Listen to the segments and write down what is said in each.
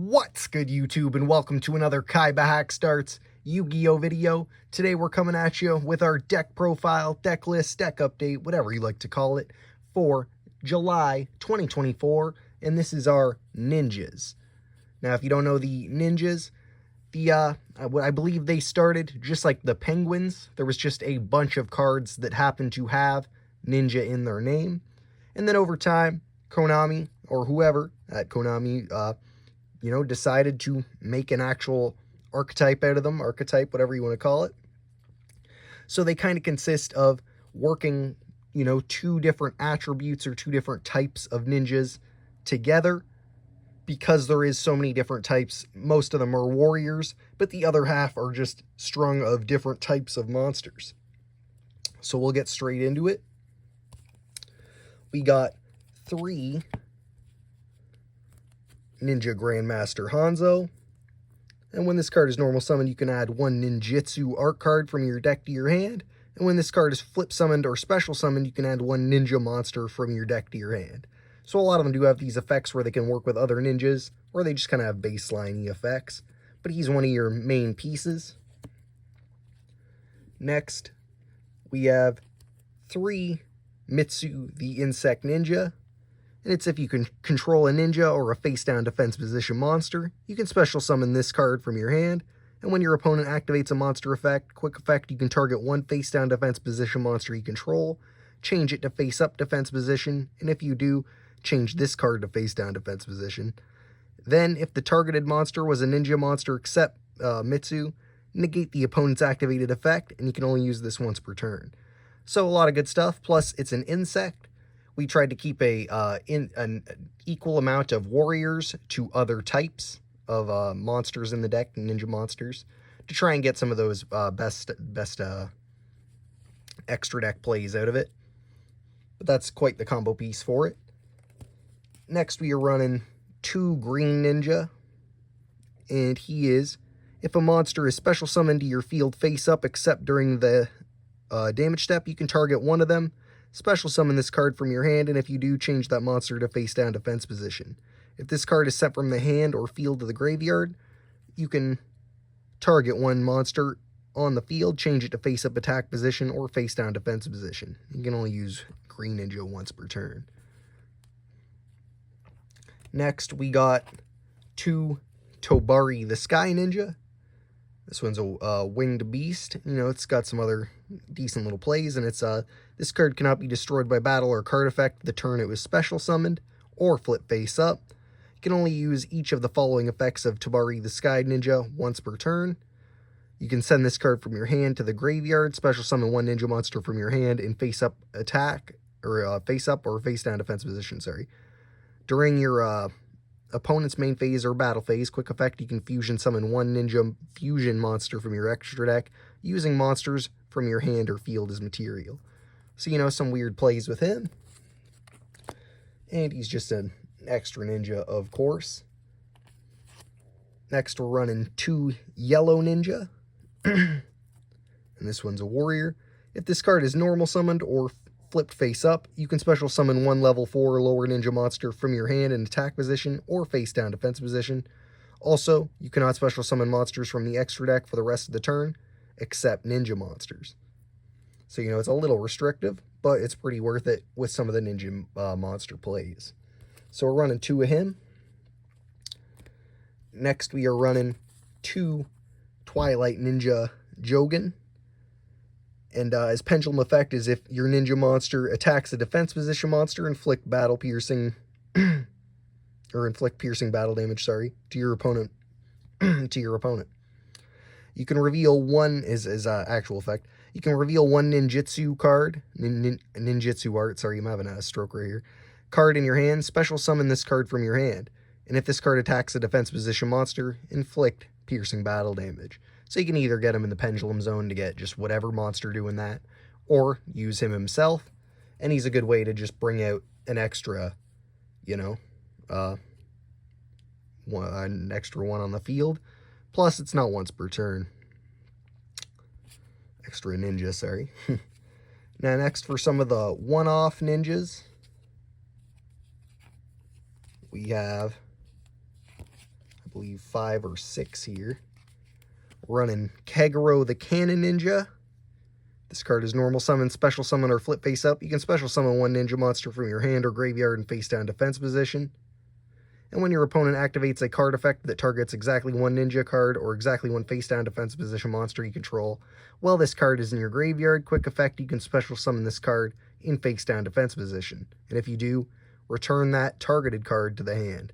What's good, YouTube, and welcome to another KaibaHacksDartz Yu-Gi-Oh video. Today we're coming at you with our deck profile, deck list, deck update, whatever you like to call it, for July 2024, and this is our ninjas. Now, if you don't know the ninjas, I believe they started just like the penguins. There was just a bunch of cards that happened to have ninja in their name, and then over time, Konami, or whoever at Konami, decided to make an actual archetype out of them, whatever you want to call it. So they kind of consist of working, two different attributes or two different types of ninjas together. Because there is so many different types, most of them are warriors, but the other half are just strung of different types of monsters. So we'll get straight into it. We got 3 Ninja Grandmaster Hanzo. And when this card is normal summoned, you can add 1 ninjutsu art card from your deck to your hand. And when this card is flip summoned or special summoned, you can add 1 ninja monster from your deck to your hand. So a lot of them do have these effects where they can work with other ninjas, or they just kind of have baseline-y effects. But he's one of your main pieces. Next, we have 3 Mitsu the Insect Ninja. And it's if you can control a ninja or a face-down defense position monster, you can special summon this card from your hand. And when your opponent activates a monster effect, quick effect, you can target 1 face-down defense position monster you control, change it to face-up defense position, and if you do, change this card to face-down defense position. Then, if the targeted monster was a ninja monster except Mitsu, negate the opponent's activated effect, and you can only use this once per turn. So a lot of good stuff, plus it's an insect. We tried to keep an equal amount of warriors to other types of monsters in the deck, ninja monsters, to try and get some of those best extra deck plays out of it. But that's quite the combo piece for it. Next, we are running 2 Green Ninja, and he is, if a monster is special summoned to your field face up except during the damage step, you can target 1 of them, special summon this card from your hand, and if you do, change that monster to face down defense position. If this card is sent from the hand or field to the graveyard, you can target 1 monster on the field, change it to face up attack position or face down defense position. You can only use Green Ninja once per turn. Next, we got 2 Tobari the Sky Ninja. This one's a winged beast. It's got some other decent little plays, and it's this card cannot be destroyed by battle or card effect the turn it was special summoned, or flip face up. You can only use each of the following effects of Tobari the Sky Ninja once per turn. You can send this card from your hand to the graveyard, special summon 1 ninja monster from your hand in face up attack, or face up or face down defense position, During your opponent's main phase or battle phase, quick effect, you can fusion summon 1 ninja fusion monster from your extra deck, using monsters from your hand or field as material. So, some weird plays with him. And he's just an extra ninja, of course. Next, we're running 2 Yellow Ninja. And this one's a warrior. If this card is normal summoned or flipped face up, you can special summon 1 level 4 or lower ninja monster from your hand in attack position or face down defense position. Also, you cannot special summon monsters from the extra deck for the rest of the turn, except ninja monsters. So, it's a little restrictive, but it's pretty worth it with some of the ninja monster plays. So we're running 2 of him. Next, we are running 2 Twilight Ninja Jogan. And his pendulum effect is if your ninja monster attacks a defense position monster, inflict piercing battle damage, to your opponent. You can reveal 1 is actual effect. You can reveal 1 ninjutsu card, ninjutsu art, I'm having a stroke right here. Card in your hand, special summon this card from your hand. And if this card attacks a defense position monster, inflict piercing battle damage. So you can either get him in the pendulum zone to get just whatever monster doing that, or use him himself. And he's a good way to just bring out an extra, an extra 1 on the field. Plus, it's not once per turn. Extra ninja, Now, next for some of the one-off ninjas, we have, I believe 5 or 6 here. Running Backrow the Cannon Ninja. This card is normal summon, special summon, or flip face up. You can special summon one ninja monster from your hand or graveyard in face down defense position. And when your opponent activates a card effect that targets exactly one ninja card or exactly one face down defense position monster you control, while this card is in your graveyard, quick effect, you can special summon this card in face down defense position. And if you do, return that targeted card to the hand.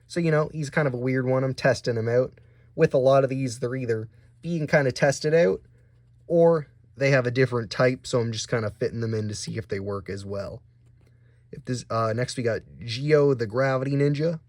So, you know, he's kind of a weird one. I'm testing him out. With a lot of these, they're either being kind of tested out or they have a different type, so I'm just kind of fitting them in to see if they work as well. If this next we got Yugioh the Gravity Ninja.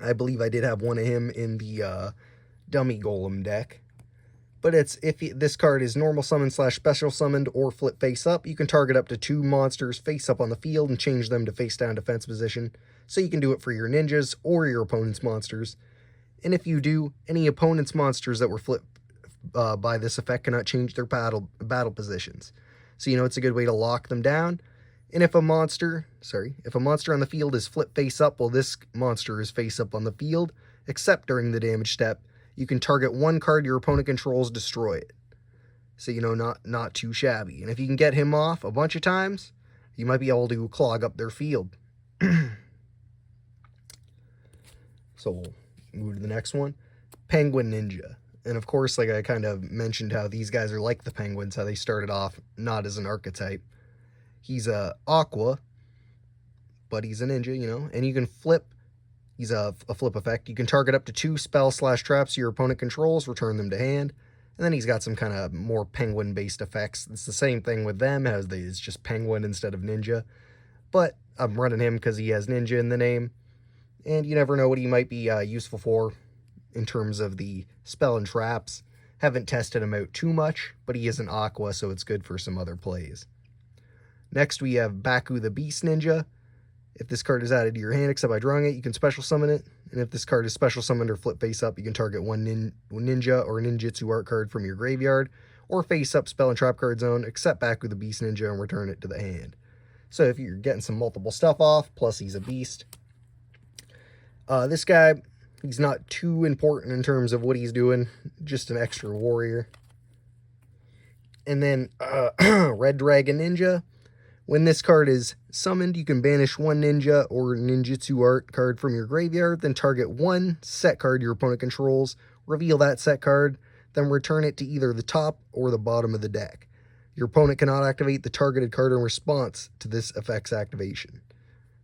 I believe I did have one of him in the Dummy Golem deck. But it's if this card is normal summon / special summoned or flip face up, you can target up to 2 monsters face up on the field and change them to face down defense position. So you can do it for your ninjas or your opponent's monsters. And if you do, any opponent's monsters that were flipped by this effect cannot change their battle positions. So, you know, it's a good way to lock them down. And if a monster on the field is flip face up while this monster is face up on the field, except during the damage step, you can target one card your opponent controls, destroy it. So, you know, not too shabby. And if you can get him off a bunch of times, you might be able to clog up their field. So we'll move to the next one. Penguin Ninja. And of course, like I kind of mentioned how these guys are like the penguins, how they started off not as an archetype. He's a aqua, but he's a ninja, you know, and you can flip. He's a flip effect. You can target up to 2 spell / traps your opponent controls, return them to hand. And then he's got some kind of more penguin-based effects. It's the same thing with them, it's just penguin instead of ninja. But I'm running him because he has ninja in the name. And you never know what he might be useful for in terms of the spell and traps. Haven't tested him out too much, but he is an aqua, so it's good for some other plays. Next, we have Backrow the Beast Ninja. If this card is added to your hand except by drawing it, you can special summon it. And if this card is special summoned or flip face up, you can target one ninja or ninjutsu art card from your graveyard or face up spell and trap card zone, except Backrow the Beast Ninja, and return it to the hand. So if you're getting some multiple stuff off, plus he's a beast. This guy, he's not too important in terms of what he's doing, just an extra warrior. And then Red Dragon Ninja. When this card is summoned, you can banish one ninja or ninjutsu art card from your graveyard, then target one set card your opponent controls, reveal that set card, then return it to either the top or the bottom of the deck. Your opponent cannot activate the targeted card in response to this effect's activation.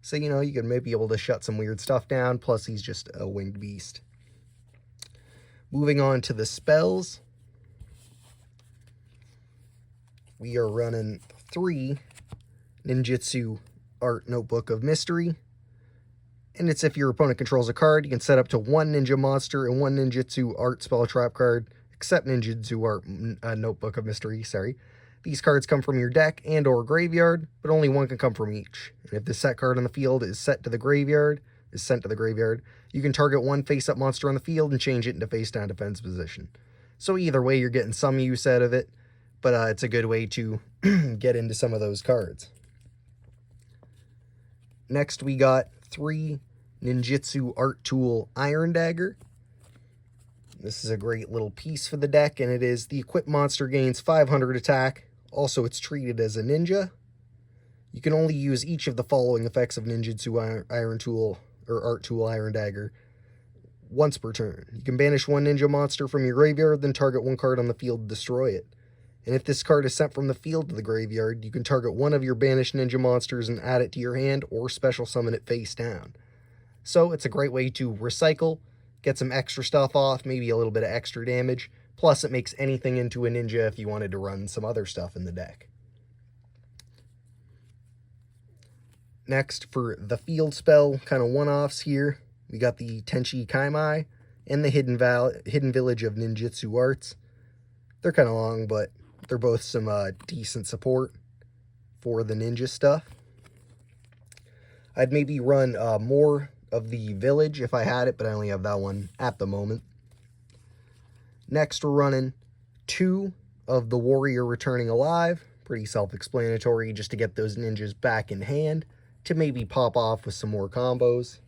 So, you know, you can maybe be able to shut some weird stuff down, plus he's just a winged beast. Moving on to the spells. We are running 3 Ninjutsu Art Notebook of Mystery. And it's if your opponent controls a card, you can set up to 1 ninja monster and 1 ninjutsu art spell trap card, except Ninjutsu Art Notebook of Mystery, These cards come from your deck and or graveyard, but only one can come from each. And if the set card on the field is sent to the graveyard, you can target one face-up monster on the field and change it into face-down defense position. So either way, you're getting some use out of it, but it's a good way to get into some of those cards. Next, we got 3 Ninjutsu Art Tool Iron Dagger. This is a great little piece for the deck, and it is the equipped monster gains 500 attack. Also, it's treated as a ninja. You can only use each of the following effects of Ninjutsu Iron Tool or Art Tool Iron Dagger once per turn. You can banish one ninja monster from your graveyard, then target one card on the field to destroy it. And if this card is sent from the field to the graveyard, you can target one of your banished ninja monsters and add it to your hand or special summon it face down. So it's a great way to recycle, get some extra stuff off, maybe a little bit of extra damage. Plus it makes anything into a ninja if you wanted to run some other stuff in the deck. Next, for the field spell, kind of one-offs here, we got the Tenchi Kaimai and the Hidden Village of Ninjutsu Arts. They're kind of long, but they're both some decent support for the ninja stuff. I'd maybe run more of the village if I had it, but I only have that one at the moment. Next, we're running 2 of the Warrior Returning Alive. Pretty self-explanatory, just to get those ninjas back in hand, to maybe pop off with some more combos.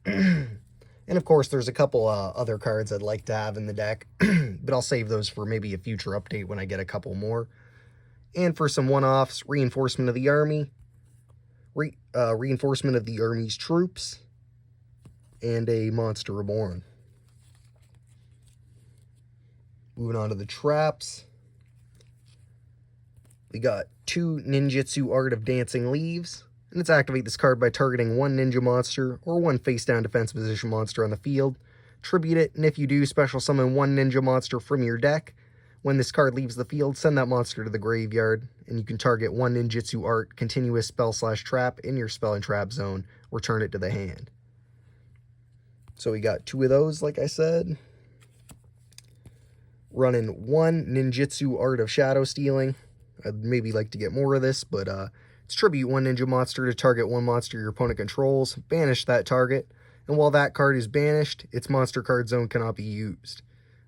And And of course, there's a couple other cards I'd like to have in the deck, but I'll save those for maybe a future update when I get a couple more. And for some one-offs, Reinforcement of the Army, Reinforcement of the Army's Troops, and a Monster Reborn. Moving on to the traps. We got 2 Ninjutsu Art of Dancing Leaves. And let's activate this card by targeting 1 ninja monster or 1 face-down defense position monster on the field. Tribute it, and if you do, special summon 1 ninja monster from your deck. When this card leaves the field, send that monster to the graveyard, and you can target 1 ninjutsu art continuous spell/trap in your spell and trap zone. Return it to the hand. So we got 2 of those, like I said. Running 1 ninjutsu art of shadow stealing. I'd maybe like to get more of this, but it's tribute 1 ninja monster to target 1 monster your opponent controls, banish that target, and while that card is banished, its monster card zone cannot be used.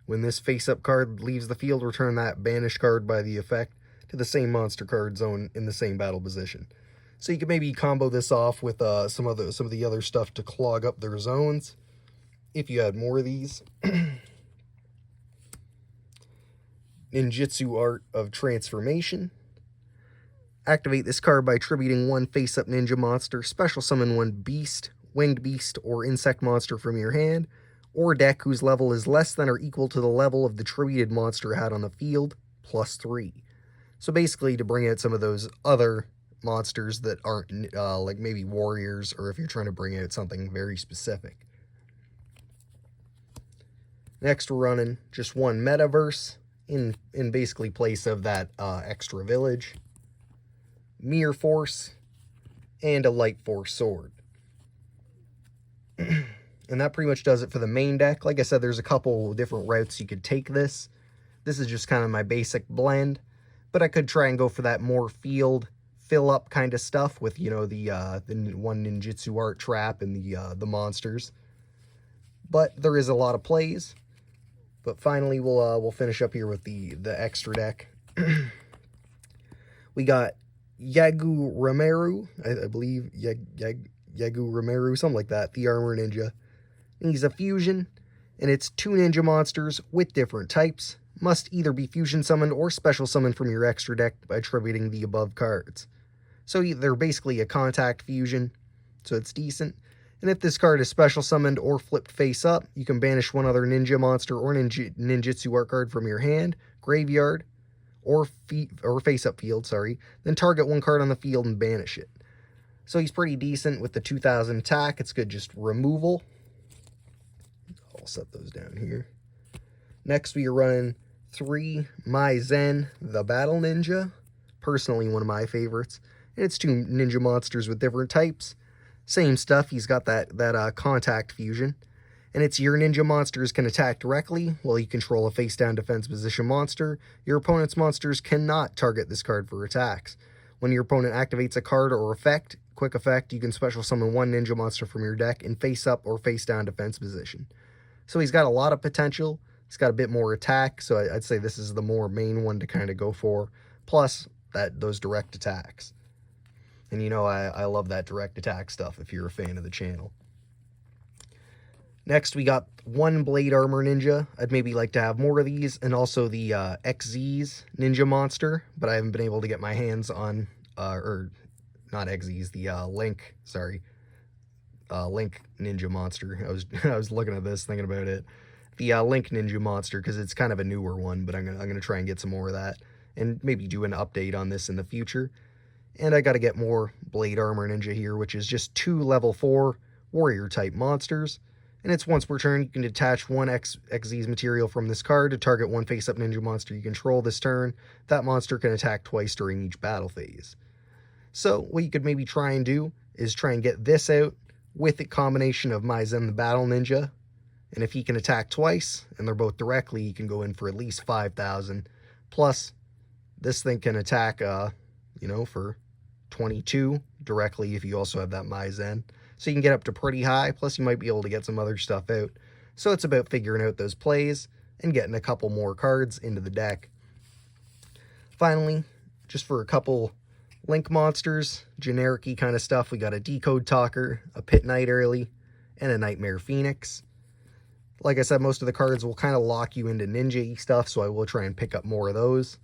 When this face-up card leaves the field, return that banished card by the effect to the same monster card zone in the same battle position. So you can maybe combo this off with some of the other stuff to clog up their zones, if you had more of these. Ninjutsu Art of Transformation. Activate this card by tributing 1 face-up ninja monster, special summon 1 beast, winged beast, or insect monster from your hand, or deck whose level is less than or equal to the level of the tributed monster had on the field, +3. So basically to bring out some of those other monsters that aren't like maybe warriors, or if you're trying to bring out something very specific. Next we're running just 1 Metaverse in basically place of that extra village, Mirror Force, and a Light Force sword. And that pretty much does it for the main deck. Like I said, there's a couple different routes you could take this. This is just kind of my basic blend, but I could try and go for that more field fill-up kind of stuff with, you know, the 1 ninjutsu art trap and the monsters. But there is a lot of plays. But finally, we'll finish up here with the extra deck. We got Yugioh Romeru, I believe, Yugioh Romeru, something like that, the Armor Ninja. And he's a fusion, and it's 2 ninja monsters with different types. Must either be fusion summoned or special summoned from your extra deck by attributing the above cards. So they're basically a contact fusion, so it's decent. And if this card is special summoned or flipped face up, you can banish 1 other ninja monster or ninjutsu art card from your hand, graveyard, or face up field, then target 1 card on the field and banish it. So he's pretty decent with the 2000 attack. It's good just removal. I'll set those down here. Next we are running 3 Mai-Zen, the Battle Ninja. Personally one of my favorites. And it's 2 ninja monsters with different types. Same stuff, he's got that contact fusion. And it's your ninja monsters can attack directly while you control a face-down defense position monster. Your opponent's monsters cannot target this card for attacks. When your opponent activates a card or effect, quick effect, you can special summon 1 ninja monster from your deck in face-up or face-down defense position. So he's got a lot of potential. He's got a bit more attack, so I'd say this is the more main one to kind of go for. Plus, those direct attacks. And you know, I love that direct attack stuff if you're a fan of the channel. Next, we got 1 Blade Armor Ninja. I'd maybe like to have more of these, and also the XZ's Ninja Monster, but I haven't been able to get my hands on, or not XZ's, the Link Ninja Monster. I was looking at this, thinking about it. The Link Ninja Monster, because it's kind of a newer one, but I'm gonna try and get some more of that, and maybe do an update on this in the future. And I got to get more Blade Armor Ninja here, which is just 2 level 4 warrior type monsters. And it's once per turn, you can detach 1 XZ's material from this card to target 1 face-up ninja monster you control this turn. That monster can attack twice during each battle phase. So what you could maybe try and do is try and get this out with a combination of Mai-Zen the Battle Ninja. And if he can attack twice, and they're both directly, you can go in for at least 5,000. Plus, this thing can attack, you know, for 22 directly if you also have that Mai-Zen. So you can get up to pretty high, plus you might be able to get some other stuff out. So it's about figuring out those plays and getting a couple more cards into the deck. Finally, just for a couple Link monsters, generic-y kind of stuff, we got a Decode Talker, a Pit Knight Early, and a Nightmare Phoenix. Like I said, most of the cards will kind of lock you into ninja-y stuff, so I will try and pick up more of those.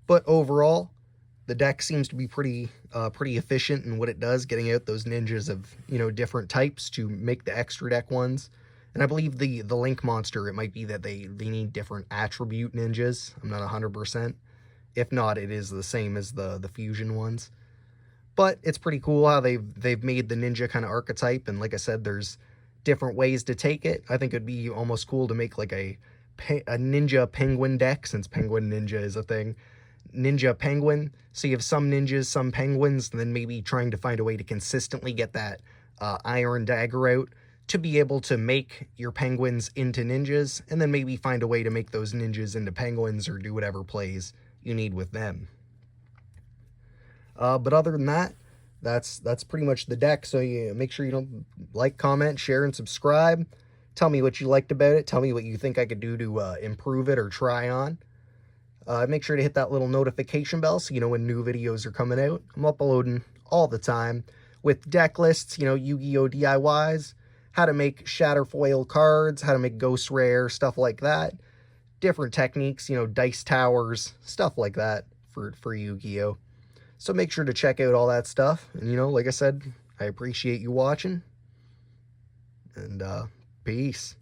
But overall, the deck seems to be pretty efficient in what it does, getting out those ninjas of, you know, different types to make the extra deck ones. And I believe the Link monster, it might be that they need different attribute ninjas. I'm not 100%. If not, it is the same as the fusion ones. But it's pretty cool how they've made the ninja kind of archetype, and like I said, there's different ways to take it. I think it'd be almost cool to make like a ninja penguin deck, since penguin ninja is a thing. Ninja penguin, so you have some ninjas, some penguins, and then maybe trying to find a way to consistently get that iron dagger out to be able to make your penguins into ninjas, and then maybe find a way to make those ninjas into penguins or do whatever plays you need with them. But other than that, that's pretty much the deck. So you make sure you don't like, comment, share, and subscribe. Tell me what you liked about it. Tell me what you think I could do to improve it or try on. Make sure to hit that little notification bell so you know when new videos are coming out. I'm uploading all the time with deck lists, you know, Yu-Gi-Oh! DIYs, how to make Shatterfoil cards, how to make Ghost Rare, stuff like that. Different techniques, you know, dice towers, stuff like that for Yu-Gi-Oh! So make sure to check out all that stuff. And, you know, like I said, I appreciate you watching. And, peace.